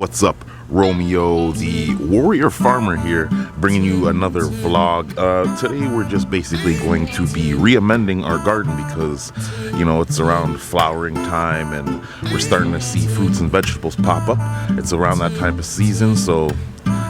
What's up, Romeo, the warrior farmer here, bringing you another vlog. Today we're just basically going to be re-amending our garden because, you know, it's around flowering time and we're starting to see fruits and vegetables pop up. It's around that type of season, so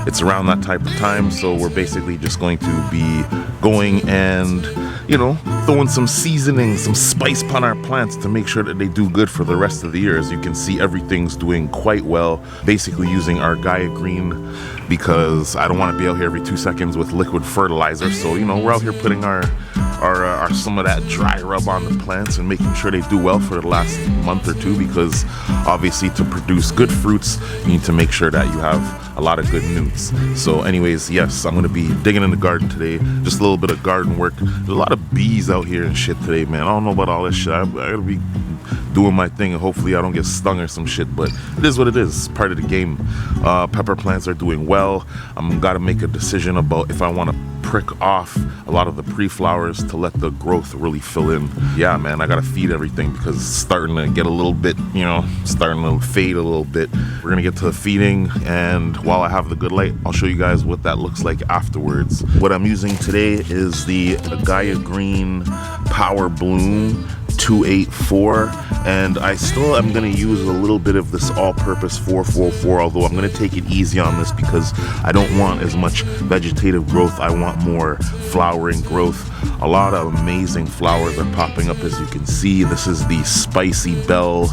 it's around that type of time, so we're basically just going to be going and, you know, throwing some seasoning, some spice upon our plants to make sure that they do good for the rest of the year. As you can see, everything's doing quite well. Basically using our Gaia Green because I don't want to be out here every 2 seconds with liquid fertilizer. So, you know, we're out here putting our some of that dry rub on the plants and making sure they do well for the last month or two, because obviously to produce good fruits you need to make sure that you have a lot of good newts. So anyways, yes, I'm gonna be digging in the garden today, just a little bit of garden work. There's a lot of bees out here and shit today, man. I don't know about all this shit. I gotta be doing my thing and hopefully I don't get stung or some shit, but it is what it is. It's part of the game. Pepper plants are doing well. I'm gotta make a decision about if I want to prick off a lot of the pre-flowers to let the growth really fill in. Yeah, man, I gotta feed everything because it's starting to get a little bit, you know, starting to fade a little bit. We're gonna get to the feeding, and while I have the good light, I'll show you guys what that looks like afterwards. What I'm using today is the Gaia Green Power Bloom 284, and I still am going to use a little bit of this all-purpose 444, although I'm going to take it easy on this because I don't want as much vegetative growth. I want more flowering growth. A lot of amazing flowers are popping up, as you can see. This is the Spicy Bell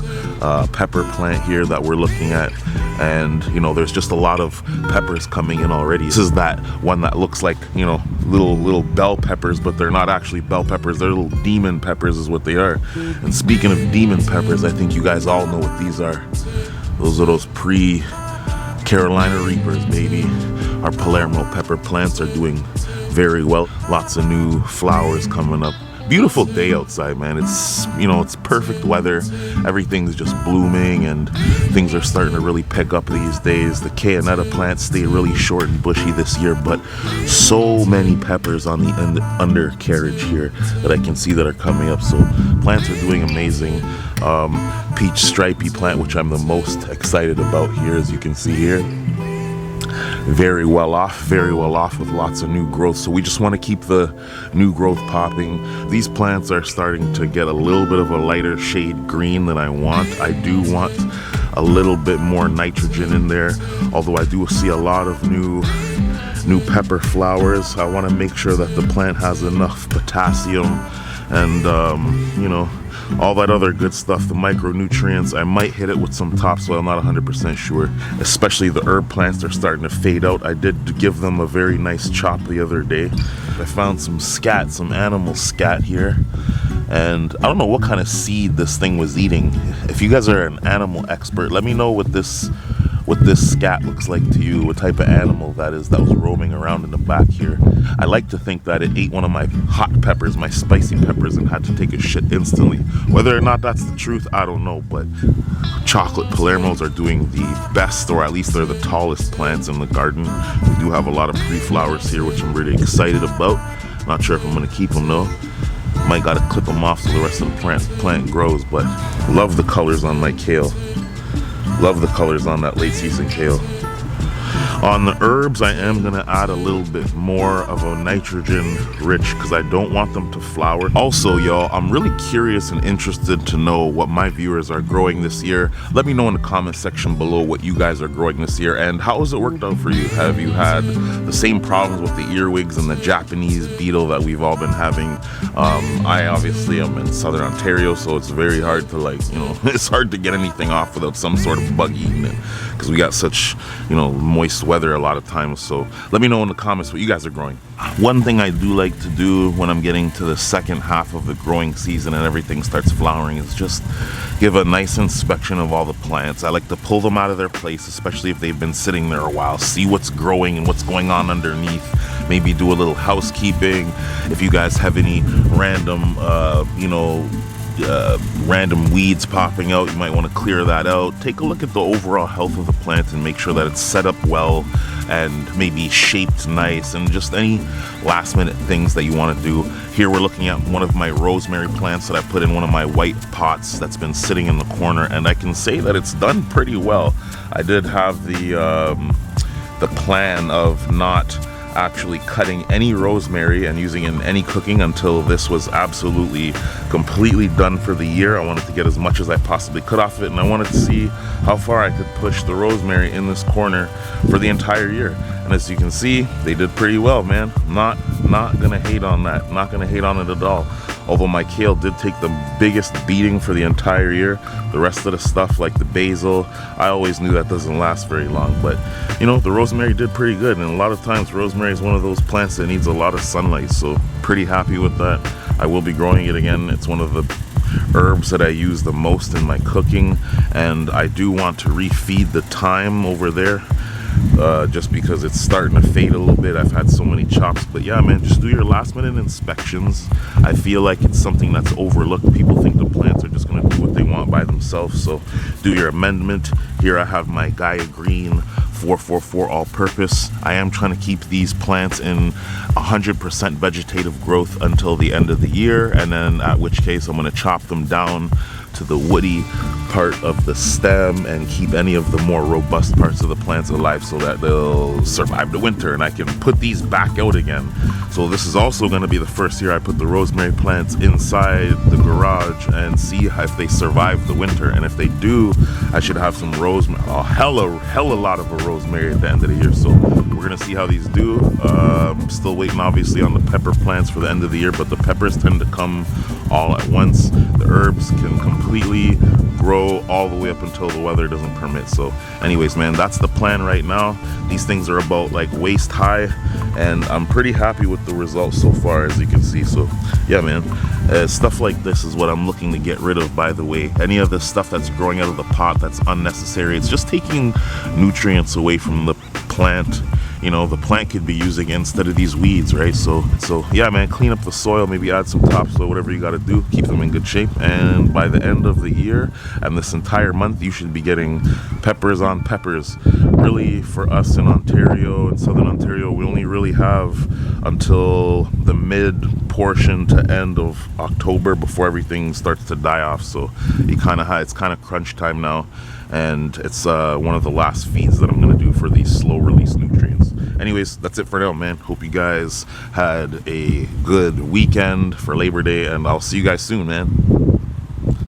pepper plant here that we're looking at, and you know, there's just a lot of peppers coming in already. This is that one that looks like, you know, little bell peppers, but they're not actually bell peppers. They're little demon peppers is what they are. And speaking of demon peppers, I think you guys all know what these are. Those are those pre-Carolina Reapers, baby. Our Palermo pepper plants are doing very well. Lots of new flowers coming up. Beautiful day outside, man. It's, you know, it's perfect weather. Everything's just blooming and things are starting to really pick up these days. The Canada plants stay really short and bushy this year, but so many peppers on the undercarriage here that I can see that are coming up. So plants are doing amazing. Peach stripy plant, which I'm the most excited about here, as you can see here. Very well off with lots of new growth. So we just want to keep the new growth popping. These plants are starting to get a little bit of a lighter shade green than I want. I do want a little bit more nitrogen in there, although I do see a lot of new pepper flowers. I want to make sure that the plant has enough potassium and you know, all that other good stuff, the micronutrients. I might hit it with some topsoil, I'm not 100% sure. Especially the herb plants are starting to fade out. I did give them a very nice chop the other day. I found some scat, some animal scat here, and I don't know what kind of seed this thing was eating. If you guys are an animal expert, let me know what this scat looks like to you, what type of animal that is that was roaming around in the back here. I like to think that it ate one of my hot peppers, my spicy peppers, and had to take a shit instantly. Whether or not that's the truth, I don't know, but chocolate Palermos are doing the best, or at least they're the tallest plants in the garden. We do have a lot of pre-flowers here, which I'm really excited about. Not sure if I'm gonna keep them though. Might gotta clip them off so the rest of the plant grows, but love the colors on my kale. Love the colors on that late season kale. On the herbs, I am gonna add a little bit more of a nitrogen rich because I don't want them to flower. Also, y'all, I'm really curious and interested to know what my viewers are growing this year. Let me know in the comment section below what you guys are growing this year and how has it worked out for you. Have you had the same problems with the earwigs and the Japanese beetle that we've all been having? I obviously am in Southern Ontario, so it's very hard to, like, you know, it's hard to get anything off without some sort of bug eating it because we got such, you know, moist weather a lot of times. So let me know in the comments what you guys are growing. One thing I do like to do when I'm getting to the second half of the growing season and everything starts flowering is just give a nice inspection of all the plants. I like to pull them out of their place, especially if they've been sitting there a while, see what's growing and what's going on underneath. Maybe do a little housekeeping. If you guys have any random you know, random weeds popping out, you might want to clear that out. Take a look at the overall health of the plant and make sure that it's set up well, and maybe shaped nice, and just any last minute things that you want to do. Here we're looking at one of my rosemary plants that I put in one of my white pots that's been sitting in the corner, and I can say that it's done pretty well. I did have the plan of not actually cutting any rosemary and using it in any cooking until this was absolutely completely done for the year. I wanted to get as much as I possibly could off of it, and I wanted to see how far I could push the rosemary in this corner for the entire year. And as you can see, they did pretty well, man. Not gonna hate on that, not gonna hate on it at all. Although my kale did take the biggest beating for the entire year. The rest of the stuff, like the basil, I always knew that doesn't last very long. But you know, the rosemary did pretty good, and a lot of times rosemary is one of those plants that needs a lot of sunlight, so pretty happy with that. I will be growing it again. It's one of the herbs that I use the most in my cooking, and I do want to refeed the thyme over there. Just because it's starting to fade a little bit. I've had so many chops, but yeah, man, just do your last minute inspections. I feel like it's something that's overlooked. People think the plants are just going to do what they want by themselves, so do your amendment. Here I have my Gaia Green 444 all-purpose. I am trying to keep these plants in 100% vegetative growth until the end of the year, and then at which case I'm going to chop them down to the woody part of the stem and keep any of the more robust parts of the plants alive so that they'll survive the winter and I can put these back out again. So this is also going to be the first year I put the rosemary plants inside the garage and see if they survive the winter, and if they do, I should have some rosemary, a hella lot of a rosemary at the end of the year. So we're gonna see how these do. Still waiting obviously on the pepper plants for the end of the year, but the peppers tend to come all at once. The herbs can completely grow all the way up until the weather doesn't permit. So anyways, man, that's the plan right now. These things are about like waist high, and I'm pretty happy with the results so far, as you can see. So yeah, man, stuff like this is what I'm looking to get rid of, by the way. Any of the stuff that's growing out of the pot that's unnecessary, it's just taking nutrients away from the plant. You know, the plant could be using instead of these weeds, right? So yeah, man, clean up the soil, maybe add some topsoil, whatever you got to do, keep them in good shape. And by the end of the year and this entire month, you should be getting peppers on peppers. Really, for us in Ontario, in Southern Ontario, we only really have until the mid portion to end of October before everything starts to die off. So it's kind of crunch time now, and it's one of the last feeds that I'm going to do for these slow release nutrients. Anyways, that's it for now, man. Hope you guys had a good weekend for Labor Day, and I'll see you guys soon, man.